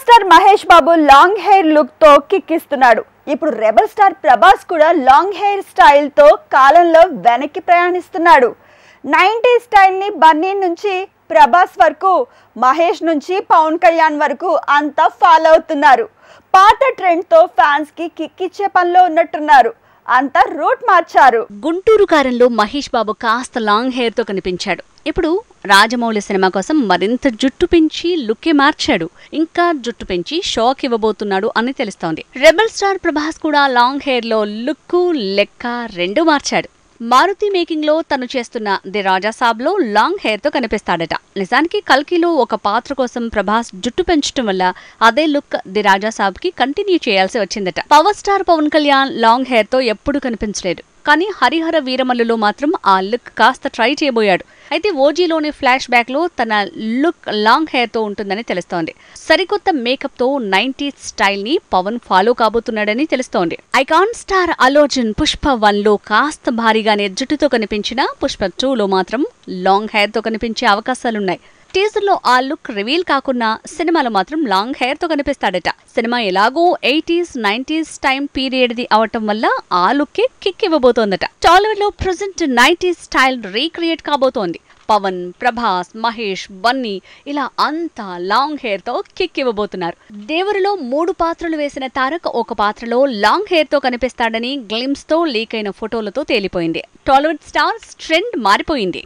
Star Mahesh Babu long hair look తో కిక్కిస్తున్నాడు. ఇప్పుడు rebel star Prabhas కూడా లాంగ్ హెయిర్ స్టైల్ తో కాలంలో వెనక్కి ప్రయాణిస్తున్నాడు. 90s స్టైల్ ని బన్నీ నుంచి ప్రభాస్ వరకు, మహేష్ నుంచి పవన్ కళ్యాణ్ వరకు అంతా ఫాలో అవుతున్నారు. పాత ట్రెండ్ తో ఫ్యాన్స్ కి కిక్కిచ్చే పనిలో ఉన్నట్టున్నారు. అంతా రూట్ మార్చారు. గుంటూరు కారంలో మహేష్ బాబు కాస్త లాంగ్ హెయిర్ తో కనిపించాడు. ఇప్పుడు రాజమౌళి సినిమా కోసం మరింత జుట్టు పెంచి లుక్కే మార్చాడు. ఇంకా జుట్టు పెంచి షాక్ ఇవ్వబోతున్నాడు అని తెలుస్తోంది. రెబల్ స్టార్ ప్రభాస్ కూడా లాంగ్ హెయిర్ లో లుక్ లెక్క రెండూ మార్చాడు. మారుతి మేకింగ్ లో తను చేస్తున్న ది రాజా సాబ్ లో లాంగ్ హెయిర్ తో కనిపిస్తాడట. నిజానికి కల్కిలో ఒక పాత్ర కోసం ప్రభాస్ జుట్టు పెంచడం వల్ల అదే లుక్ ది రాజా సాబ్ కి కంటిన్యూ చేయాల్సి వచ్చిందట. Power star Pawan Kalyan long hair తో ఎప్పుడు కనిపించలేదు. కానీ హరిహర వీరమల్లులో మాత్రం ఆ లుక్ కాస్త ట్రై చేయబోయాడు. అయితే ఓజీలోని ఫ్లాష్ బ్యాక్ లో తన లుక్ లాంగ్ హెయిర్ తో ఉంటుందని తెలుస్తోంది. సరికొత్త మేకప్ తో 90s స్టైల్ ని పవన్ ఫాలో కాబోతున్నాడని తెలుస్తోంది. ఐకాన్ స్టార్ అల్లు అర్జున్ పుష్ప 1 లో కాస్త భారీగానే జుట్టుతో కనిపించినా పుష్ప 2 లో మాత్రం లాంగ్ హెయిర్ తో కనిపించే అవకాశాలున్నాయి. టీజర్ లో ఆ లుక్ రివీల్ కాకున్నా సినిమాలో మాత్రం లాంగ్ హెయిర్ తో కనిపిస్తాడట. సినిమా ఎలాగో 80s 90s time period the అవటం వల్ల ఆ లుక్కే కిక్ ఇవ్వబోతోందట. టాలీవుడ్ లో ప్రెజెంట్ 90s స్టైల్ రీక్రియేట్ కాబోతోంది. పవన్, ప్రభాస్, మహేష్, బన్నీ ఇలా అంతా లాంగ్ హెయిర్ తో కిక్ ఇవ్వబోతున్నారు. దేవరులో 3 పాత్రలు వేసిన తారక్ ఒక పాత్రలో లాంగ్ హెయిర్ తో కనిపిస్తాడని గ్లిమ్స్ తో లీక్ అయిన ఫోటోలతో తేలిపోయింది. టాలీవుడ్ స్టార్స్ ట్రెండ్ మారిపోయింది.